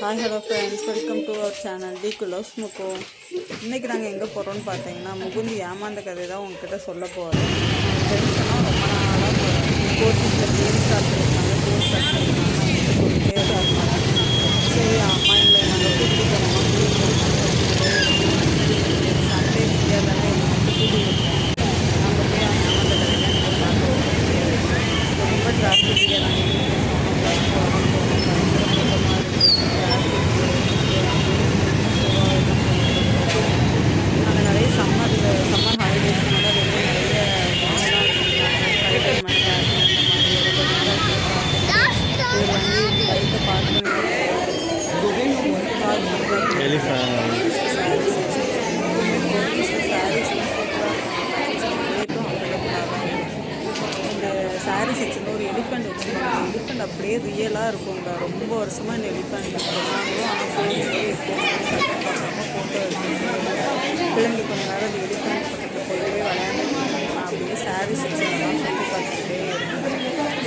Hi hello friends, welcome to our channel the குலோஸ் முக்கோ. இன்றைக்கி நாங்கள் எங்கே போகிறோன்னு பார்த்தீங்கன்னா, முகுந்தி ஏமாந்த கதை தான் உங்ககிட்ட சொல்ல போகிறோம். ஃப்ரெண்ட்ஸ்னால் ரொம்ப நாளாக கோர்ட்டிஸில் கேம் சாப்பிட்ருக்காங்க, கோர்ட் சாப்பிட்ருக்காங்க சொல்லிட்டே தான் இருப்பாங்க. சரி அம்மா இல்லை நாங்கள் கூட்டிகிட்டு போனோம், சண்டே ஃப்ரீயாக தானே கூட்டிகிட்டு இருக்கோம். நாங்கள் போய் ஏமாந்த கதையை பார்க்க ரொம்ப டிராஃபிக்காக நாங்கள் சம்மர் ஹாலிடேஸ்னால வெளியே நிறைய பைக்கை பார்க்க சாரீ செக்ஷனில் ஒரு எலிஃபண்ட் வச்சுருக்காங்க. எலிஃபண்ட் அப்படியே ரியலாக இருக்குங்க. ரொம்ப வருஷமாக இந்த எலிஃபண்ட் நாங்களும் ஆனால் போயிட்டே இருக்கோம். சட்டம் பார்க்காம ஃபோட்டோ எடுத்து பிள்ளைங்க கொஞ்ச நேரம் அந்த எலிஃபண்ட் பக்கத்தில் போயிட்டே விளையாண்டு அப்படியே சாரீ செக்ஷன்லாம் சொல்லி பார்த்துக்கிட்டே இருந்தோம்.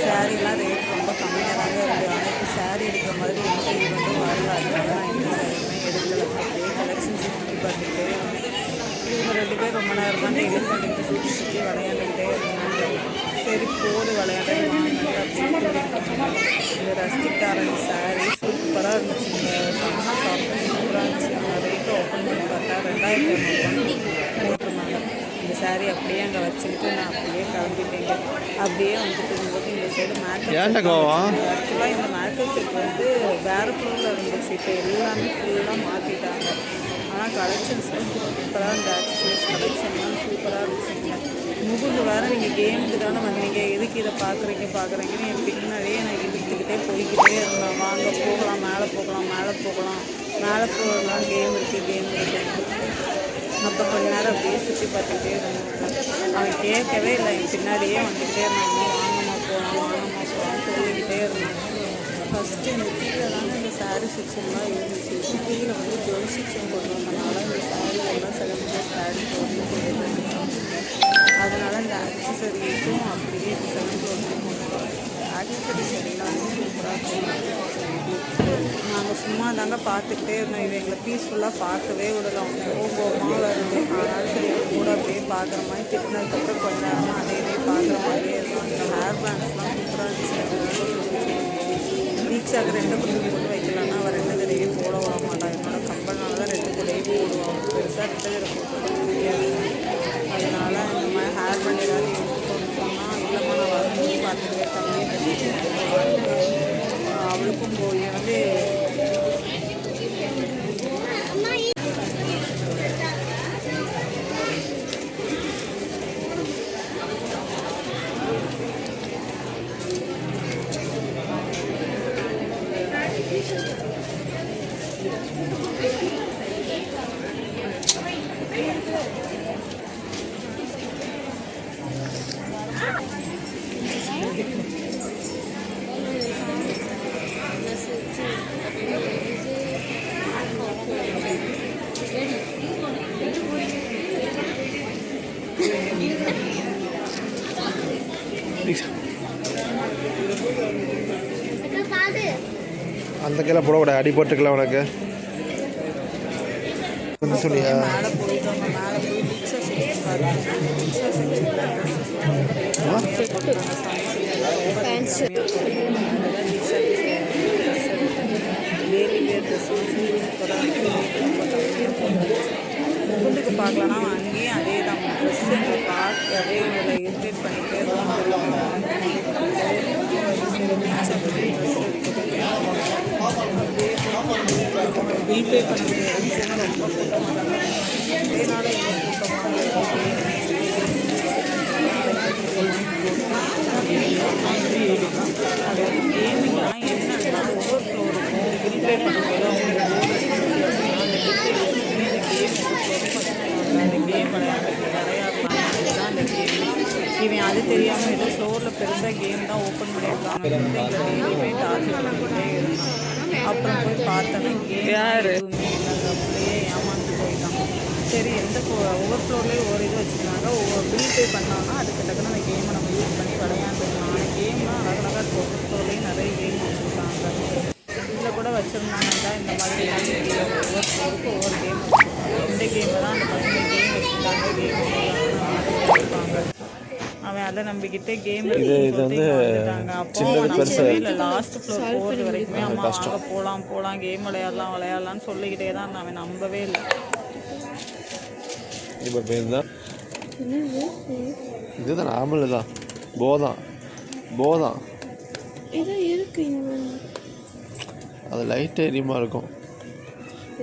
சாரீலாம் ரேட் ரொம்ப கம்மியாக தாங்க இருக்குது. ஆனால் இப்போ சாரீ எடுக்கிற மாதிரி எந்த ஈவெண்ட்டும் வரல. அதனால நான் எந்த சாரியுமே எடுக்கலை. அப்படியே கலெக்ஷன்ஸ் சுற்றி பார்த்துக்கிட்டே இவங்க ரெண்டு பேர் ரொம்ப நேரம் தான் எலிஃபண்ட் சுற்றி சுற்றி விளையாண்டுக்கிட்டே இருந்தாங்க. சரி போது விளையாட வாங்க அப்படின்னு இந்த ரஸ்டிக்காரன் சாரீ சூப்பராக இருந்துச்சுங்க. செம்ம சாப்பிட்டு சூப்பராக இருந்துச்சு. நான் ரேட்டை ஓப்பன் பண்ணி பார்த்தா 2500 போட்டிருந்தாங்க. இந்த சாரீ அப்படியே அங்கே வச்சுக்கிட்டு நான் அப்படியே கிளம்பிட்டேங்க. அப்படியே வந்துட்டு இருக்கும்போது இந்த சைடு மேக்கப் ஆக்சுவலாக இந்த மேக்கப் செட் வந்து வேறு ஃப்ளோரில் இருந்துச்சு. இப்போ எல்லாமே ஃபுல்லாக மாற்றிட்டாங்க. ஆனால் கலெக்ஷன்ஸ்லாம் சூப்பராக இருந்த ஆக்சசரிஸ் கலெக்ஷன்லாம் சூப்பராக இருந்துச்சுங்க. முகுந்து வேறு நீங்கள் கேமுக்கு தானே வந்தீங்க, எதுக்கு இதை பார்க்குறீங்கன்னு என் பின்னாடியே எனக்கு இழுத்துக்கிட்டே போய்கிட்டே இருந்தேன். வாங்க போகலாம், மேலே போகலாம் கேம் இருக்குது. அப்போ கொஞ்ச நேரம் அப்படியே சுற்றி பார்த்துக்கிட்டே இருந்தேன். அவன் கேட்கவே இல்லை, என் பின்னாடியே வந்துக்கிட்டே இருந்தாங்க. வாங்கம்மா போகலாம்னு சொல்லிக்கிட்டே இருந்தாங்க. ஃபஸ்ட்டு இந்த கீழே தானே இந்த சாரீ செக்ஷன்லாம் இருந்துச்சு. கீழே வந்து ஜுவல் செக்ஷன் கொண்டு வந்தனால இந்த சாரீ எல்லாம் செலக்டட் சாரீ போட்டு அதனால் இந்த ஆக்சசரிஸும் அப்படியே செலக்ட் ஆக்சசரிஸ் எல்லாமே சூப்பராக இருக்கும். நாங்கள் சும்மா தாங்க பார்த்துக்கிட்டே இருந்தோம். இது எங்களை பீஸ்ஃபுல்லாக பார்க்கவே விடலாம். கோபமாக வருது. ஆனால் சரி கூட அப்படியே பார்க்குற மாதிரி திட்டினதுக்கப்புறம் கொஞ்ச நேரமாக அதே பார்க்குற மாதிரியே இருக்கும். அந்த ஹேர் பேண்ட்ஸ்லாம் சூப்பராக இருந்துச்சு. ரீச்சாக 2 குட்டி போட்டு வைக்கலான்னா அவள் 2 தடவையே போட விட மாட்டான். என்னோட கம்பெனினால தான் 2 கூடையே போடுவான். பெருசாக 2 தடவை போட்டு முடியாது. அதனால் இந்த மாதிரி ஹேர் பேண்ட் ஏதாவது எடுத்து கொடுத்தோம்னா இல்லைம்மா நான் வந்து பார்த்துக்கவே கம்மியாக அவளுக்கும் போய் வந்து அந்த கையில போடக்கூடாது, அடி போட்டுக்கலாம் உனக்கு சொல்லியா. மேலே போயிட்டோம். மேலே போய் முகுந்துக்கு பார்க்கலன்னா அங்கேயும் அதே தான் ட்ரெஸ்ஸு பார்த்து அதே இதில் இரிட்டேட் பண்ணிகிட்டே பில் பே பண்ண முடியாது. ரொம்ப கூட்டமாக அதேனால அது கேமிங்லாம் என்னன்னா ஒவ்வொரு ஃப்ளோருக்கும் பில் பே பண்ணும்போது அந்த கேம் விளையாடுறாங்க. அதுதான் அந்த கேம். இவன் அது தெரியாமல் ஏதோ ஸ்டோரில் பெருசாக கேம் தான் ஓப்பன் பண்ணியிருக்காங்க. டெய்லியுமே டார்ச்சர் பண்ணிக்கிட்டே இருந்தான். அப்புறம் போய் பார்த்தோன்னா கேம் எதுவுமே இல்லை. அப்படியே ஏமாந்து போயிட்டான். சரி ஒவ்வொரு ஃப்ளோர்லேயும் ஒவ்வொரு இது வச்சுருக்காங்க. ஒவ்வொரு பில் பே பண்ணாங்கன்னா அதுக்கு டக்குன்னு அந்த கேமை நம்ம யூஸ் பண்ணி விளையாண்டுக்கலாம். ஆனால் கேம்லாம் அழகழகாக இருக்கும். ஒவ்வொரு ஃப்ளோர்லேயும் நிறைய கேம் வச்சுருக்காங்க. இதில் கூட வச்சு வச்சுருந்தாங்கன்னா இந்த மாதிரி ஒவ்வொரு ஃப்ளோருக்கும் ஒவ்வொரு கேம் வச்சுருப்பாங்க. இந்த கேம் தான் அந்த பசங்க கேம் வச்சுருந்தாங்க, கேம் வச்சுருக்காங்க. அவன் அதை நம்பிக்கிட்டே கேம் வந்துட்டாங்க. அப்போ நம்பவே இல்லை. லாஸ்ட் ஃப்ளோர் போகிறது வரைக்குமே அம்மா வாங்க போகலாம் கேம் விளையாடலான்னு சொல்லிக்கிட்டே தான் இருந்தான். அவன் நம்பவே இல்லை. இப்போ பேர் தான் இதுதான் நார்மல் தான் போதான் அது லைட் எரியுமா இருக்கும்.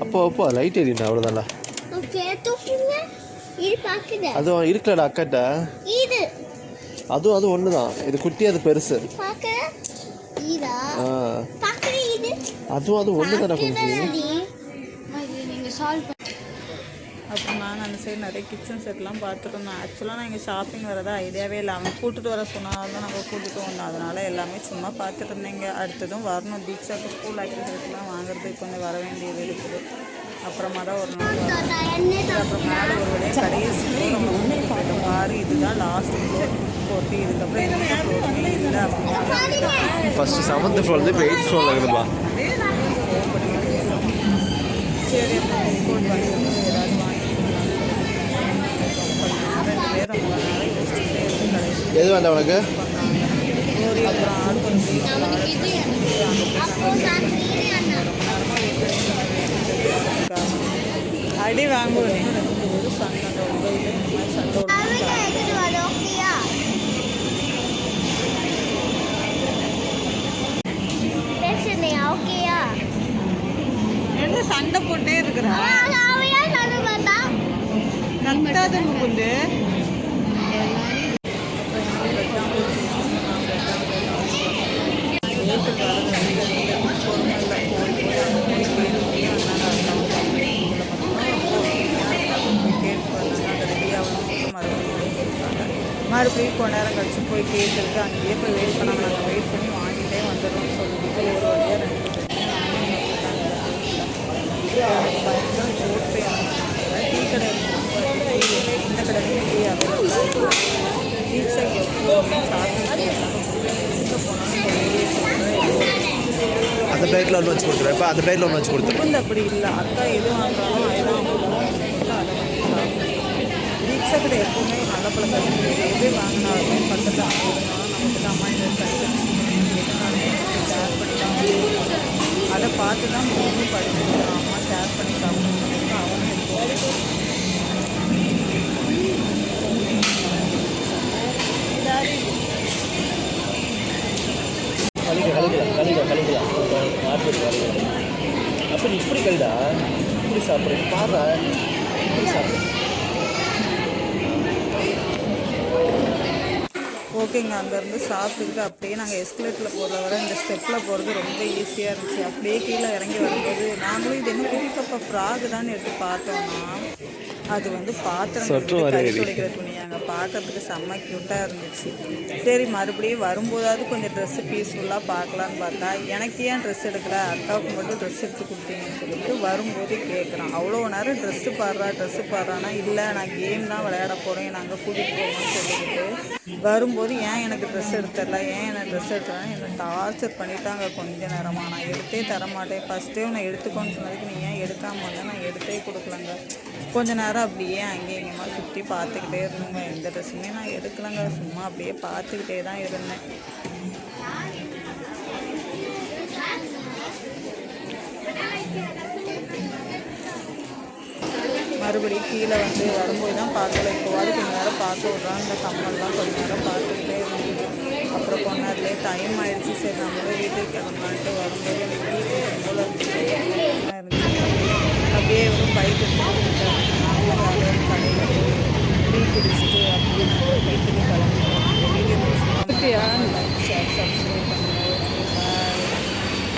அப்போ லைட் எரியுண்டா அவ்வளோதான்டா. அதுவும் இருக்கலடா அக்காட்ட. அதுவும் ஒன்று தான். இது குட்டி, அது பெருசு. அதுவும் ஒன்று தானே கொஞ்சம். அப்புறம் நாங்கள் அந்த சைடு நிறைய கிச்சன் செட்லாம் பார்த்துருந்தோம். ஆக்சுவலாக நான் இங்கே ஷாப்பிங் வரதா ஐடியாவே இல்லை. அவன் கூப்பிட்டு வர சொன்னாலும் தான் நாங்கள் கூப்பிட்டு வந்தோம். அதனால் எல்லாமே சும்மா பார்த்துட்டு இருந்தேங்க. அடுத்ததும் வரணும். தீக்ஷாவுக்கு ஸ்கூல் ஆக்டிவிட்டீஸ்லாம் வாங்குறதுக்கு கொஞ்சம் வர வேண்டியது இருக்குது. அப்புறமா தான் ஒரு நாள் அப்புறம் மேலே ஒரு வழியாக கடைசி ஃப்ளோர் பாரு, இதுதான் லாஸ்ட் ஃப்ளோர் போட்டு இதுக்கப்புறம் எந்த ஃப்ளோருமே இல்லை அப்படின்னு ஃபஸ்ட்டு 7th ஃப்ளோர்லேருந்து இப்போ 8th ஃப்ளோரில் இருக்குதுப்பா. சரி அப்புறம் ரிப்போர்ட் பண்ணி ஏதாவது எது வேண்டாம் உனக்கு? அப்புறம் அடி வாங்குவேன். ஒரு சண்டை என்ன சண்டை போட்டே இருக்கிறா? கத்தாத முகுந்து. மறுபடியும் கொஞ்ச நேரம் கழிச்சு போய் கேட்டுருக்கு. அங்கேயே போய் வெயிட் பண்ணாமல் நாங்கள் வெயிட் பண்ணி வாங்கிட்டே வந்துடுறோம்னு சொல்லிட்டு ஒரு வழியாக 2 பயங்கரம் போட்டு டீ கடை இந்த கடையிலையும் டீ அவைலபிளாக டீச்சை எப்போவுமே சாப்பிட்டு எங்கே போனாலும் அந்த பிளேட்டில் ஒன்று வச்சு கொடுத்துருவேன். இப்போ அந்த பிளேட்டில் ஒன்று வச்சு கொடுத்துருவேன். அப்படி இல்லை. அக்கா எது வாங்குறாலும் அதுதான் அதை வாங்கி தீட்சை கடை எப்போவுமே நல்ல பழக்கம். எது வாங்கினாலுமே பக்கத்தில் வாங்கினாலும் நமக்கு அம்மா இந்த ஷேர் பண்ணி அதை பார்த்து தான் மூணு படிச்சுருக்கோம். அம்மா ஷேர் பண்ணி சாப்பிட்டு அவனுக்கு கழிக்கலாம் அப்போ நீ இப்படி கழிடா, இப்படி சாப்பிட்றேன் பாடுறா, இப்படி சாப்பிட்றேன். ஓகேங்க. அங்கேருந்து சாப்பிட்டுக்கிட்டு அப்படியே நாங்கள் எஸ்கலேட்டரில் போகிறத விட இந்த ஸ்டெப்பில் போகிறது ரொம்ப ஈஸியாக இருந்துச்சு. அப்படியே கீழே இறங்கி வரும்போது நாங்களும் இது என்ன குட்டிப்பப்பா ஃப்ராகு தான் எடுத்து பார்த்தோன்னா அது பாத்திரம் கை துடைக்கிற துணி. அங்கே பார்க்கறதுக்கு செம்ம க்யூட்டாக இருந்துச்சு. சரி மறுபடியும் வரும்போதாவது கொஞ்சம் ட்ரெஸ்ஸு பீஸ்ஃபுல்லாக பார்க்கலான்னு பார்த்தா எனக்கு ஏன் ட்ரெஸ் எடுக்கல, அக்காவுக்கு மட்டும் ட்ரெஸ் எடுத்து கொடுத்தீங்கன்னு சொல்லிட்டு வரும்போது கேட்குறான். அவ்வளோ நேரம் ட்ரெஸ்ஸு பாடுறான்னா இல்லை நான் கேம் தான் விளையாட போகிறேன், நாங்கள் கூட்டிகிட்டு போகணும்னு சொல்லிட்டு வரும்போது ஏன் எனக்கு ட்ரெஸ் எடுத்துடல, ஏன் எனக்கு ட்ரெஸ் எடுத்துடலாம் என்னை டார்ச்சர் பண்ணிட்டாங்க கொஞ்ச நேரமாக. நான் எடுத்தே தரமாட்டேன், ஃபஸ்ட்டே நான் எடுத்துக்கோன்னு சொன்னதுக்கு நீ ஏன் எடுக்காமல் வந்தால் நான் எடுத்தே கொடுக்கலங்க. கொஞ்ச நேரம் அப்படியே அங்கேயும் இங்கேயுமா சுற்றி பார்த்துக்கிட்டே இருந்தோங்க. எந்த ட்ரெஸ்ஸுமே நான் எடுக்கலைங்க, சும்மா அப்படியே பார்த்துக்கிட்டே தான் இருந்தேன். மறுபடியும் கீழே வரும்போது தான் பார்க்கல. இப்போவாது கொஞ்சம் நேரம் பார்க்க விட்றான். இந்த கம்மல்லாம் கொஞ்சம் நேரம் பார்த்துக்கிட்டே இருந்தது. அப்புறம் கொஞ்ச நேரத்துலேயே டைம் ஆகிடுச்சு. சரி நம்மளே வீட்டுக்கு கிளம்பலான்ட்டு வரும்போது எனக்கு வீட்டுக்கு போல இருந்துச்சு. அப்படியே பைக் எடுத்துக்கிட்டு நாங்களும் கடையில் டீ குடிச்சிட்டு அப்படியே வீட்டுக்கு